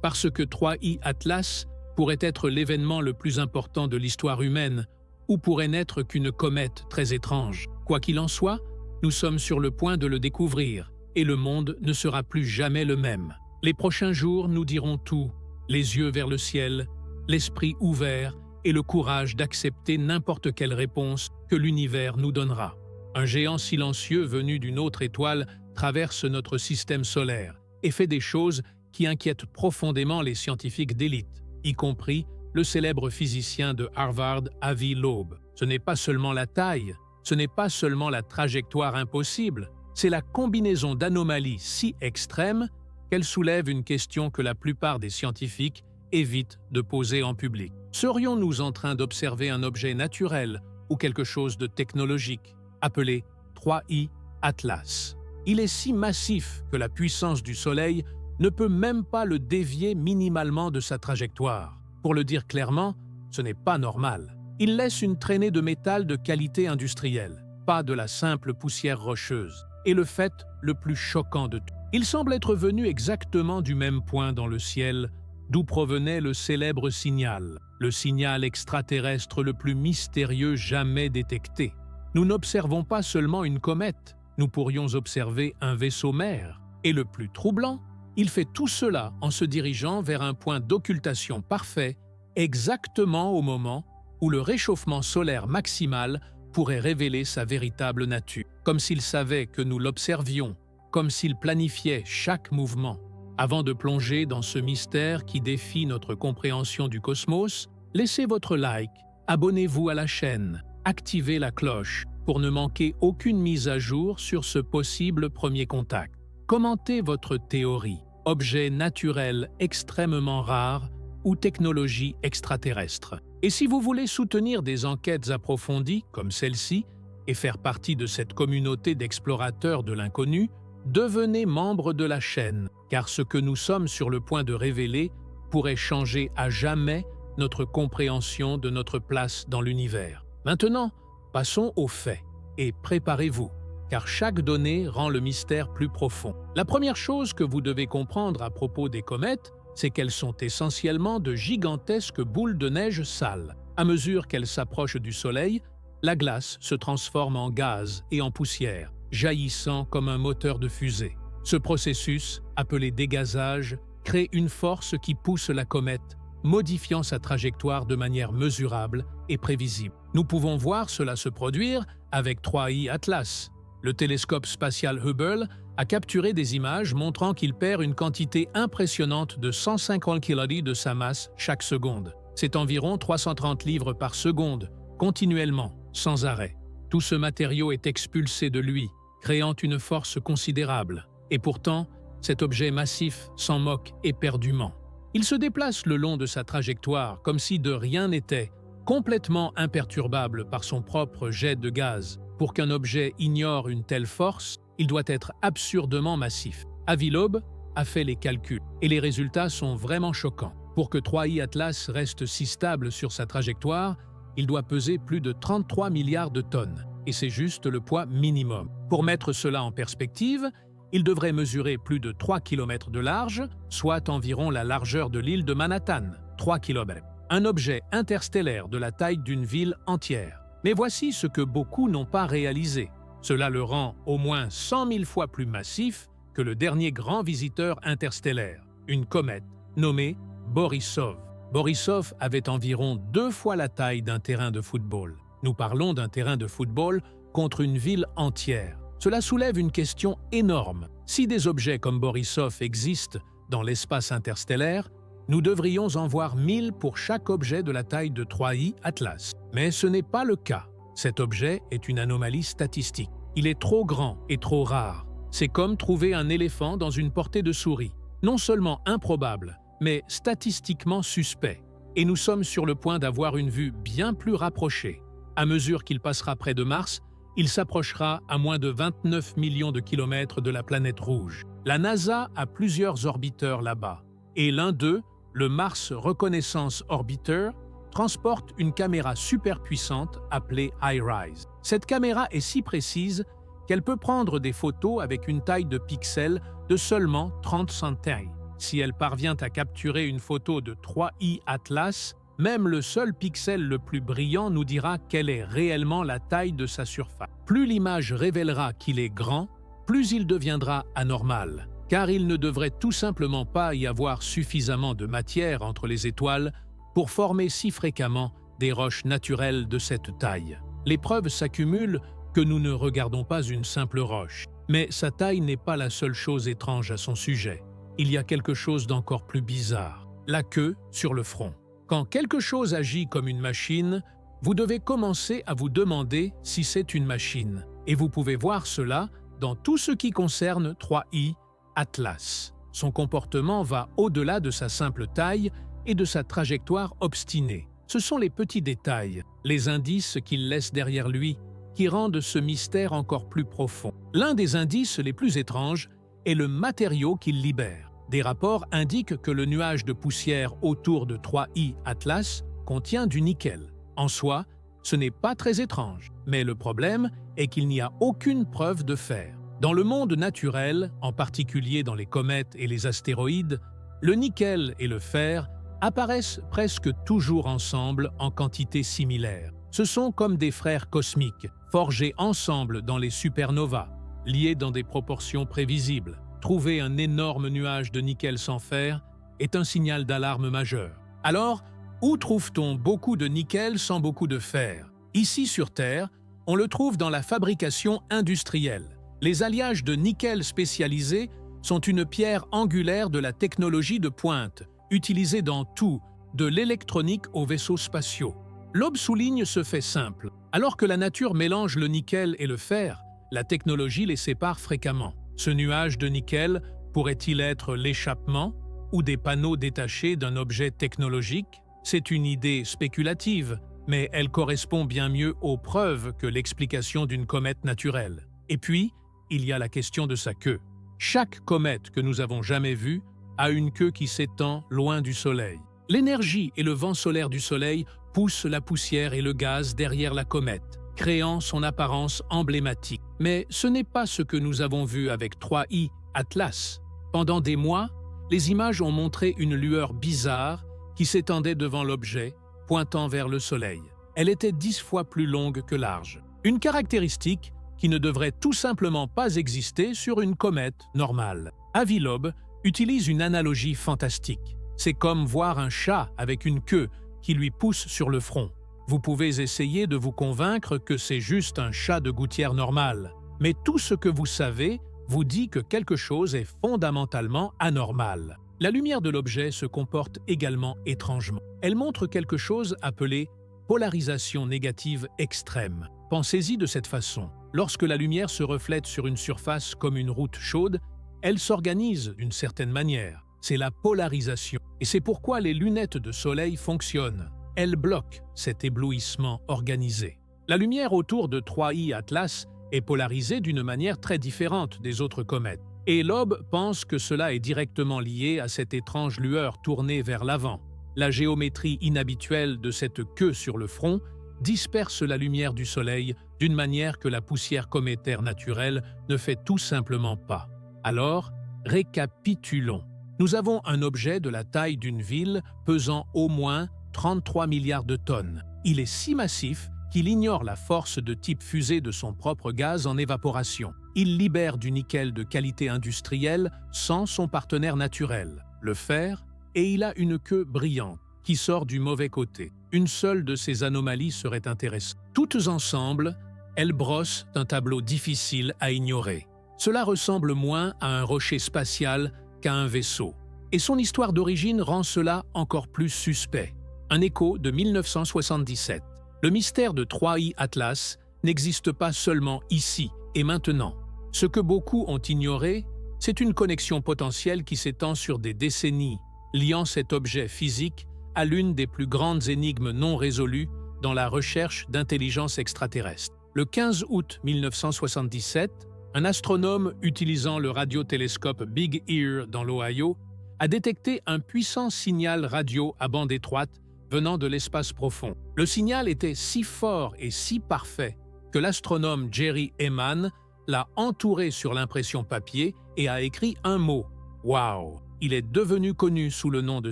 Parce que 3I Atlas pourrait être l'événement le plus important de l'histoire humaine, ou pourrait n'être qu'une comète très étrange. Quoi qu'il en soit, nous sommes sur le point de le découvrir, et le monde ne sera plus jamais le même. Les prochains jours nous diront tout, les yeux vers le ciel, l'esprit ouvert et le courage d'accepter n'importe quelle réponse que l'univers nous donnera. Un géant silencieux venu d'une autre étoile traverse notre système solaire et fait des choses qui inquiètent profondément les scientifiques d'élite, y compris le célèbre physicien de Harvard, Avi Loeb. Ce n'est pas seulement la taille, ce n'est pas seulement la trajectoire impossible, c'est la combinaison d'anomalies si extrêmes qu'elles soulèvent une question que la plupart des scientifiques évitent de poser en public. Serions-nous en train d'observer un objet naturel ou quelque chose de technologique, appelé 3I Atlas? Il est si massif que la puissance du Soleil ne peut même pas le dévier minimalement de sa trajectoire. Pour le dire clairement, ce n'est pas normal. Il laisse une traînée de métal de qualité industrielle, pas de la simple poussière rocheuse. Et le fait le plus choquant de tout, il semble être venu exactement du même point dans le ciel d'où provenait le célèbre signal, le signal extraterrestre le plus mystérieux jamais détecté. Nous n'observons pas seulement une comète, nous pourrions observer un vaisseau-mère. Et le plus troublant, il fait tout cela en se dirigeant vers un point d'occultation parfait, exactement au moment où le réchauffement solaire maximal pourrait révéler sa véritable nature. Comme s'il savait que nous l'observions, comme s'il planifiait chaque mouvement. Avant de plonger dans ce mystère qui défie notre compréhension du cosmos, laissez votre like, abonnez-vous à la chaîne, activez la cloche pour ne manquer aucune mise à jour sur ce possible premier contact. Commentez votre théorie, objet naturel extrêmement rare ou technologie extraterrestre. Et si vous voulez soutenir des enquêtes approfondies comme celle-ci et faire partie de cette communauté d'explorateurs de l'inconnu, devenez membre de la chaîne, car ce que nous sommes sur le point de révéler pourrait changer à jamais notre compréhension de notre place dans l'univers. Maintenant, passons aux faits et préparez-vous, car chaque donnée rend le mystère plus profond. La première chose que vous devez comprendre à propos des comètes, c'est qu'elles sont essentiellement de gigantesques boules de neige sales. À mesure qu'elles s'approchent du Soleil, la glace se transforme en gaz et en poussière, jaillissant comme un moteur de fusée. Ce processus, appelé dégazage, crée une force qui pousse la comète, modifiant sa trajectoire de manière mesurable et prévisible. Nous pouvons voir cela se produire avec 3I Atlas. Le télescope spatial Hubble a capturé des images montrant qu'il perd une quantité impressionnante de 150 kJ de sa masse chaque seconde. C'est environ 330 livres par seconde, continuellement, sans arrêt. Tout ce matériau est expulsé de lui, créant une force considérable. Et pourtant, cet objet massif s'en moque éperdument. Il se déplace le long de sa trajectoire comme si de rien n'était, complètement imperturbable par son propre jet de gaz. Pour qu'un objet ignore une telle force, il doit être absurdement massif. Avi Loeb a fait les calculs, et les résultats sont vraiment choquants. Pour que 3I Atlas reste si stable sur sa trajectoire, il doit peser plus de 33 milliards de tonnes, et c'est juste le poids minimum. Pour mettre cela en perspective, il devrait mesurer plus de 3 km de large, soit environ la largeur de l'île de Manhattan, 3 km. Un objet interstellaire de la taille d'une ville entière. Mais voici ce que beaucoup n'ont pas réalisé. Cela le rend au moins 100 000 fois plus massif que le dernier grand visiteur interstellaire, une comète nommée Borisov. Borisov avait environ 2 fois la taille d'un terrain de football. Nous parlons d'un terrain de football contre une ville entière. Cela soulève une question énorme. Si des objets comme Borisov existent dans l'espace interstellaire, nous devrions en voir 1000 pour chaque objet de la taille de 3I Atlas. Mais ce n'est pas le cas. Cet objet est une anomalie statistique. Il est trop grand et trop rare. C'est comme trouver un éléphant dans une portée de souris. Non seulement improbable, mais statistiquement suspect. Et nous sommes sur le point d'avoir une vue bien plus rapprochée. À mesure qu'il passera près de Mars, il s'approchera à moins de 29 millions de kilomètres de la planète rouge. La NASA a plusieurs orbiteurs là-bas. Et l'un d'eux, le Mars Reconnaissance Orbiter, transporte une caméra super puissante appelée iRISE. Cette caméra est si précise qu'elle peut prendre des photos avec une taille de pixels de seulement 30 centimes. si elle parvient à capturer une photo de 3I Atlas, même le seul pixel le plus brillant nous dira quelle est réellement la taille de sa surface. Plus l'image révélera qu'il est grand, plus il deviendra anormal, car il ne devrait tout simplement pas y avoir suffisamment de matière entre les étoiles pour former si fréquemment des roches naturelles de cette taille. Les preuves s'accumulent que nous ne regardons pas une simple roche. Mais sa taille n'est pas la seule chose étrange à son sujet. Il y a quelque chose d'encore plus bizarre, la queue sur le front. Quand quelque chose agit comme une machine, vous devez commencer à vous demander si c'est une machine. Et vous pouvez voir cela dans tout ce qui concerne 3I Atlas. Son comportement va au-delà de sa simple taille et de sa trajectoire obstinée. Ce sont les petits détails, les indices qu'il laisse derrière lui, qui rendent ce mystère encore plus profond. L'un des indices les plus étranges est le matériau qu'il libère. Des rapports indiquent que le nuage de poussière autour de 3I Atlas contient du nickel. En soi, ce n'est pas très étrange, mais le problème est qu'il n'y a aucune preuve de fer. Dans le monde naturel, en particulier dans les comètes et les astéroïdes, le nickel et le fer apparaissent presque toujours ensemble en quantité similaire. Ce sont comme des frères cosmiques, forgés ensemble dans les supernovas, liés dans des proportions prévisibles. Trouver un énorme nuage de nickel sans fer est un signal d'alarme majeur. Alors, où trouve-t-on beaucoup de nickel sans beaucoup de fer? Ici sur Terre, on le trouve dans la fabrication industrielle. Les alliages de nickel spécialisés sont une pierre angulaire de la technologie de pointe, utilisée dans tout, de l'électronique aux vaisseaux spatiaux. L'aube souligne ce fait simple. Alors que la nature mélange le nickel et le fer, la technologie les sépare fréquemment. Ce nuage de nickel pourrait-il être l'échappement ou des panneaux détachés d'un objet technologique? C'est une idée spéculative, mais elle correspond bien mieux aux preuves que l'explication d'une comète naturelle. Et puis, il y a la question de sa queue. Chaque comète que nous avons jamais vue a une queue qui s'étend loin du Soleil. L'énergie et le vent solaire du Soleil poussent la poussière et le gaz derrière la comète, créant son apparence emblématique. Mais ce n'est pas ce que nous avons vu avec 3I Atlas. Pendant des mois, les images ont montré une lueur bizarre qui s'étendait devant l'objet, pointant vers le Soleil. Elle était 10 fois plus longue que large. Une caractéristique qui ne devrait tout simplement pas exister sur une comète normale. Avi Loeb utilise une analogie fantastique. C'est comme voir un chat avec une queue qui lui pousse sur le front. Vous pouvez essayer de vous convaincre que c'est juste un chat de gouttière normal, mais tout ce que vous savez vous dit que quelque chose est fondamentalement anormal. La lumière de l'objet se comporte également étrangement. Elle montre quelque chose appelé polarisation négative extrême. Pensez-y de cette façon. Lorsque la lumière se reflète sur une surface comme une route chaude, elle s'organise d'une certaine manière. C'est la polarisation. Et c'est pourquoi les lunettes de soleil fonctionnent. Elles bloquent cet éblouissement organisé. La lumière autour de 3I Atlas est polarisée d'une manière très différente des autres comètes. Et Loeb pense que cela est directement lié à cette étrange lueur tournée vers l'avant. La géométrie inhabituelle de cette queue sur le front disperse la lumière du Soleil d'une manière que la poussière cométaire naturelle ne fait tout simplement pas. Alors, récapitulons. Nous avons un objet de la taille d'une ville pesant au moins 33 milliards de tonnes. Il est si massif qu'il ignore la force de type fusée de son propre gaz en évaporation. Il libère du nickel de qualité industrielle sans son partenaire naturel, le fer, et il a une queue brillante qui sort du mauvais côté. Une seule de ces anomalies serait intéressante. Toutes ensemble, elles brossent un tableau difficile à ignorer. Cela ressemble moins à un rocher spatial qu'à un vaisseau. Et son histoire d'origine rend cela encore plus suspect. Un écho de 1977. Le mystère de 3I Atlas n'existe pas seulement ici et maintenant. Ce que beaucoup ont ignoré, c'est une connexion potentielle qui s'étend sur des décennies, liant cet objet physique à l'une des plus grandes énigmes non résolues dans la recherche d'intelligence extraterrestre. Le 15 août 1977, un astronome utilisant le radiotélescope Big Ear dans l'Ohio a détecté un puissant signal radio à bande étroite venant de l'espace profond. Le signal était si fort et si parfait que l'astronome Jerry Ehman l'a entouré sur l'impression papier et a écrit un mot « Wow ». il est devenu connu sous le nom de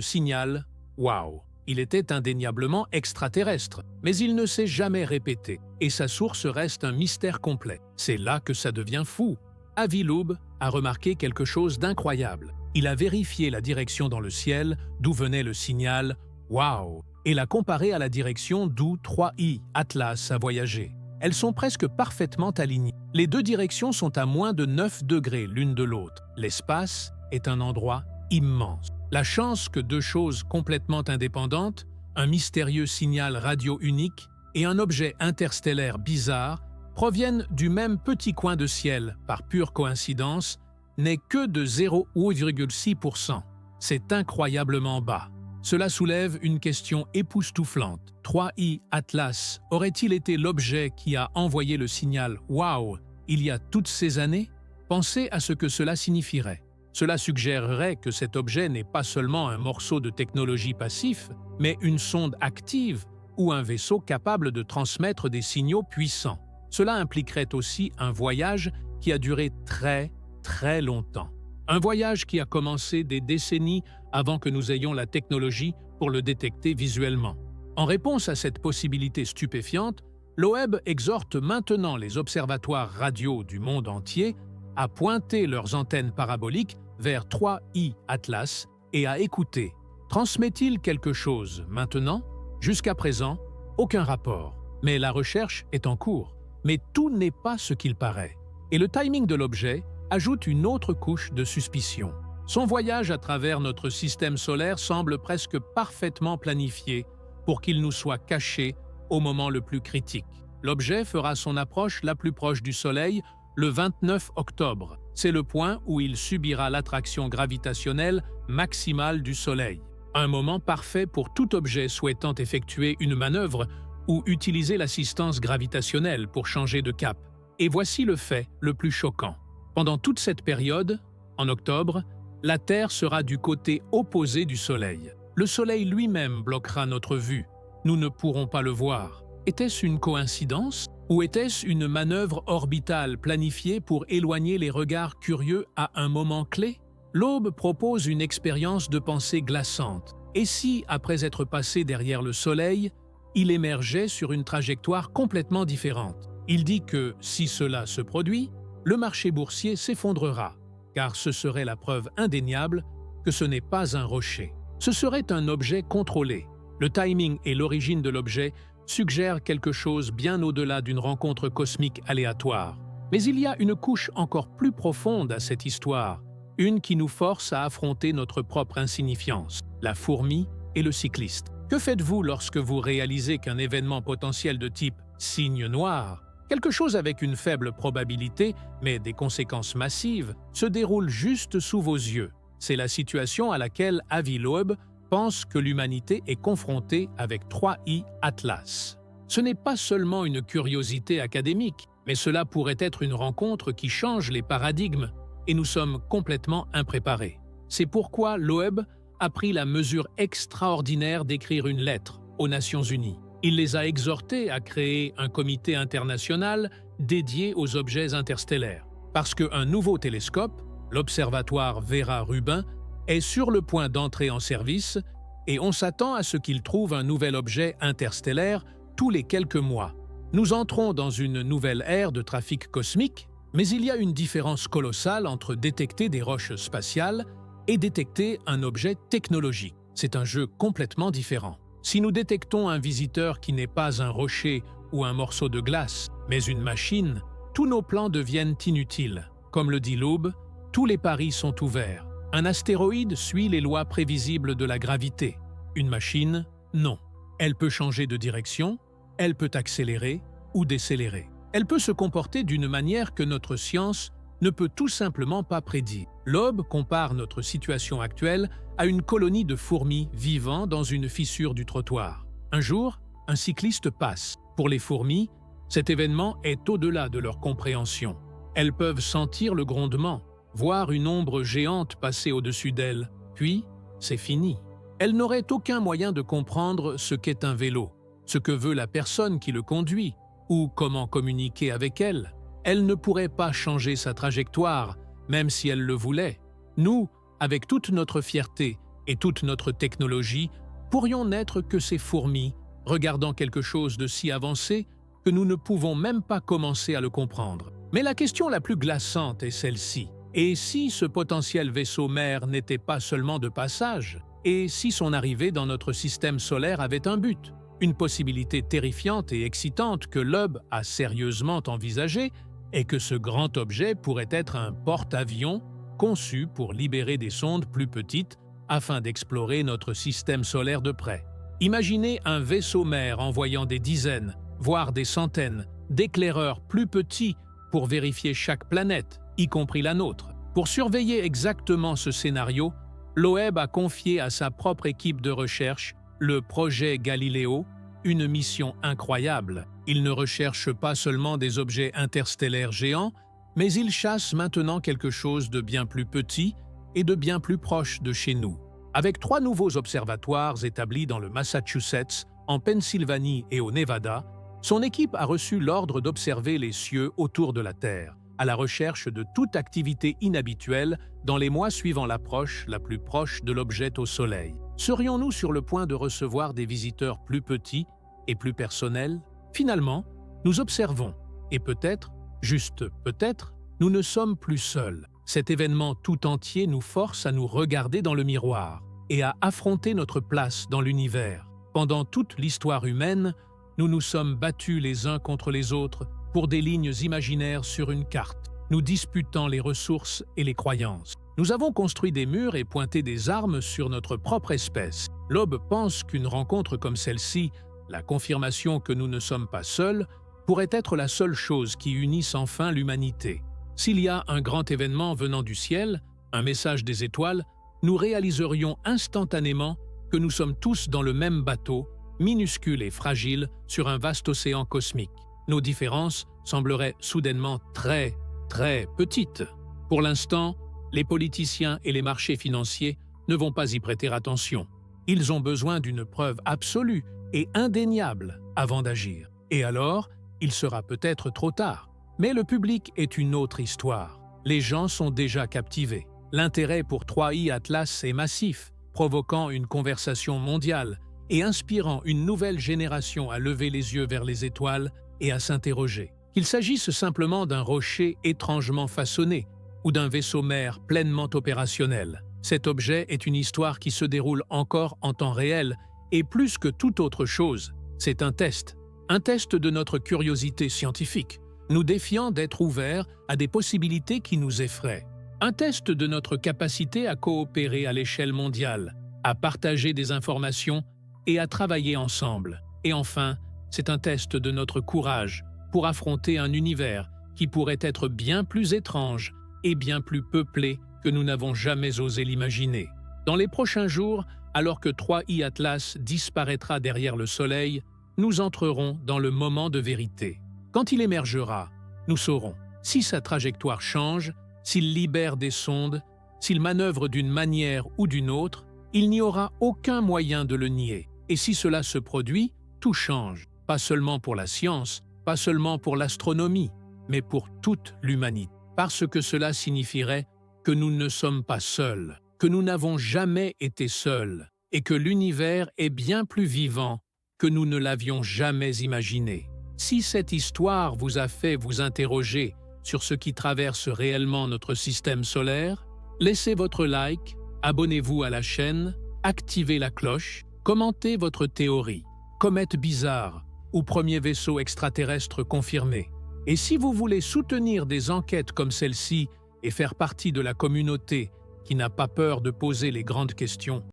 signal WOW. Il était indéniablement extraterrestre, mais il ne s'est jamais répété, et sa source reste un mystère complet. C'est là que ça devient fou. Avi Loeb a remarqué quelque chose d'incroyable. Il a vérifié la direction dans le ciel d'où venait le signal WOW et l'a comparé à la direction d'où 3I Atlas a voyagé. Elles sont presque parfaitement alignées. Les deux directions sont à moins de 9 degrés l'une de l'autre. L'espace est un endroit immense. La chance que deux choses complètement indépendantes, un mystérieux signal radio unique et un objet interstellaire bizarre, proviennent du même petit coin de ciel, par pure coïncidence, n'est que de 0,6%. C'est incroyablement bas. Cela soulève une question époustouflante. 3I Atlas aurait-il été l'objet qui a envoyé le signal « Wow » il y a toutes ces années? Pensez à ce que cela signifierait. Cela suggérerait que cet objet n'est pas seulement un morceau de technologie passif, mais une sonde active ou un vaisseau capable de transmettre des signaux puissants. Cela impliquerait aussi un voyage qui a duré très longtemps. Un voyage qui a commencé des décennies avant que nous ayons la technologie pour le détecter visuellement. En réponse à cette possibilité stupéfiante, Loeb exhorte maintenant les observatoires radio du monde entier à pointer leurs antennes paraboliques vers 3I Atlas et à écouter. Transmet-il quelque chose maintenant? Jusqu'à présent, aucun rapport. Mais la recherche est en cours. Mais tout n'est pas ce qu'il paraît. Et le timing de l'objet ajoute une autre couche de suspicion. Son voyage à travers notre système solaire semble presque parfaitement planifié pour qu'il nous soit caché au moment le plus critique. L'objet fera son approche la plus proche du Soleil le 29 octobre. C'est le point où il subira l'attraction gravitationnelle maximale du Soleil. Un moment parfait pour tout objet souhaitant effectuer une manœuvre ou utiliser l'assistance gravitationnelle pour changer de cap. Et voici le fait le plus choquant. Pendant toute cette période, en octobre, la Terre sera du côté opposé du Soleil. Le Soleil lui-même bloquera notre vue. Nous ne pourrons pas le voir. Était-ce une coïncidence? Ou était-ce une manœuvre orbitale planifiée pour éloigner les regards curieux à un moment clé? Loeb propose une expérience de pensée glaçante. Et si, après être passé derrière le Soleil, il émergeait sur une trajectoire complètement différente? Il dit que, si cela se produit, le marché boursier s'effondrera, car ce serait la preuve indéniable que ce n'est pas un rocher. Ce serait un objet contrôlé. Le timing et l'origine de l'objet suggèrent quelque chose bien au-delà d'une rencontre cosmique aléatoire. Mais il y a une couche encore plus profonde à cette histoire, une qui nous force à affronter notre propre insignifiance, la fourmi et le cycliste. Que faites-vous lorsque vous réalisez qu'un événement potentiel de type signe noir, quelque chose avec une faible probabilité, mais des conséquences massives, se déroule juste sous vos yeux? C'est la situation à laquelle Avi Loeb pense que l'humanité est confrontée avec 3I Atlas. Ce n'est pas seulement une curiosité académique, mais cela pourrait être une rencontre qui change les paradigmes, et nous sommes complètement impréparés. C'est pourquoi Loeb a pris la mesure extraordinaire d'écrire une lettre aux Nations Unies. Il les a exhortés à créer un comité international dédié aux objets interstellaires, parce qu'un nouveau télescope, l'observatoire Vera-Rubin, est sur le point d'entrer en service et on s'attend à ce qu'il trouve un nouvel objet interstellaire tous les quelques mois. Nous entrons dans une nouvelle ère de trafic cosmique, mais il y a une différence colossale entre détecter des roches spatiales et détecter un objet technologique. C'est un jeu complètement différent. Si nous détectons un visiteur qui n'est pas un rocher ou un morceau de glace, mais une machine, tous nos plans deviennent inutiles. Comme le dit Loeb, tous les paris sont ouverts. Un astéroïde suit les lois prévisibles de la gravité. Une machine, non. Elle peut changer de direction, elle peut accélérer ou décélérer. Elle peut se comporter d'une manière que notre science ne peut tout simplement pas prédire. Loeb compare notre situation actuelle à une colonie de fourmis vivant dans une fissure du trottoir. Un jour, un cycliste passe. Pour les fourmis, cet événement est au-delà de leur compréhension. Elles peuvent sentir le grondement, voir une ombre géante passer au-dessus d'elles, puis c'est fini. Elles n'auraient aucun moyen de comprendre ce qu'est un vélo, ce que veut la personne qui le conduit, ou comment communiquer avec elle. Elle ne pourrait pas changer sa trajectoire, même si elle le voulait. Nous, avec toute notre fierté et toute notre technologie, pourrions n'être que ces fourmis, regardant quelque chose de si avancé que nous ne pouvons même pas commencer à le comprendre. Mais la question la plus glaçante est celle-ci. Et si ce potentiel vaisseau mère n'était pas seulement de passage? Et si son arrivée dans notre système solaire avait un but? Une possibilité terrifiante et excitante que Loeb a sérieusement envisagée est que ce grand objet pourrait être un porte-avions conçu pour libérer des sondes plus petites afin d'explorer notre système solaire de près. Imaginez un vaisseau mère envoyant des dizaines, voire des centaines, d'éclaireurs plus petits pour vérifier chaque planète, y compris la nôtre. Pour surveiller exactement ce scénario, Loeb a confié à sa propre équipe de recherche le projet Galileo, une mission incroyable. Il ne recherche pas seulement des objets interstellaires géants, mais il chasse maintenant quelque chose de bien plus petit et de bien plus proche de chez nous. Avec 3 nouveaux observatoires établis dans le Massachusetts, en Pennsylvanie et au Nevada, son équipe a reçu l'ordre d'observer les cieux autour de la Terre, à la recherche de toute activité inhabituelle dans les mois suivant l'approche la plus proche de l'objet au Soleil. Serions-nous sur le point de recevoir des visiteurs plus petits et plus personnels? Finalement, nous observons, et peut-être, juste peut-être, nous ne sommes plus seuls. Cet événement tout entier nous force à nous regarder dans le miroir et à affronter notre place dans l'univers. Pendant toute l'histoire humaine, nous nous sommes battus les uns contre les autres pour des lignes imaginaires sur une carte, nous disputant les ressources et les croyances. Nous avons construit des murs et pointé des armes sur notre propre espèce. Loeb pense qu'une rencontre comme celle-ci, la confirmation que nous ne sommes pas seuls, pourrait être la seule chose qui unisse enfin l'humanité. S'il y a un grand événement venant du ciel, un message des étoiles, nous réaliserions instantanément que nous sommes tous dans le même bateau, minuscule et fragile, sur un vaste océan cosmique. Nos différences sembleraient soudainement très, très petites. Pour l'instant, les politiciens et les marchés financiers ne vont pas y prêter attention. Ils ont besoin d'une preuve absolue et indéniable avant d'agir. Et alors, il sera peut-être trop tard. Mais le public est une autre histoire. Les gens sont déjà captivés. L'intérêt pour 3i Atlas est massif, provoquant une conversation mondiale et inspirant une nouvelle génération à lever les yeux vers les étoiles et à s'interroger. Qu'il s'agisse simplement d'un rocher étrangement façonné ou d'un vaisseau mère pleinement opérationnel, cet objet est une histoire qui se déroule encore en temps réel et plus que toute autre chose, c'est un test de notre curiosité scientifique, nous défiant d'être ouverts à des possibilités qui nous effraient. Un test de notre capacité à coopérer à l'échelle mondiale, à partager des informations et à travailler ensemble. Et enfin, c'est un test de notre courage pour affronter un univers qui pourrait être bien plus étrange et bien plus peuplé que nous n'avons jamais osé l'imaginer. Dans les prochains jours, alors que 3i Atlas disparaîtra derrière le Soleil, nous entrerons dans le moment de vérité. Quand il émergera, nous saurons si sa trajectoire change, s'il libère des sondes, s'il manœuvre d'une manière ou d'une autre, il n'y aura aucun moyen de le nier. Et si cela se produit, tout change, pas seulement pour la science, pas seulement pour l'astronomie, mais pour toute l'humanité. Parce que cela signifierait que nous ne sommes pas seuls, que nous n'avons jamais été seuls, et que l'univers est bien plus vivant que nous ne l'avions jamais imaginé. Si cette histoire vous a fait vous interroger sur ce qui traverse réellement notre système solaire, laissez votre like, abonnez-vous à la chaîne, activez la cloche, commentez votre théorie, comète bizarre ou premier vaisseau extraterrestre confirmé. Et si vous voulez soutenir des enquêtes comme celle-ci et faire partie de la communauté qui n'a pas peur de poser les grandes questions,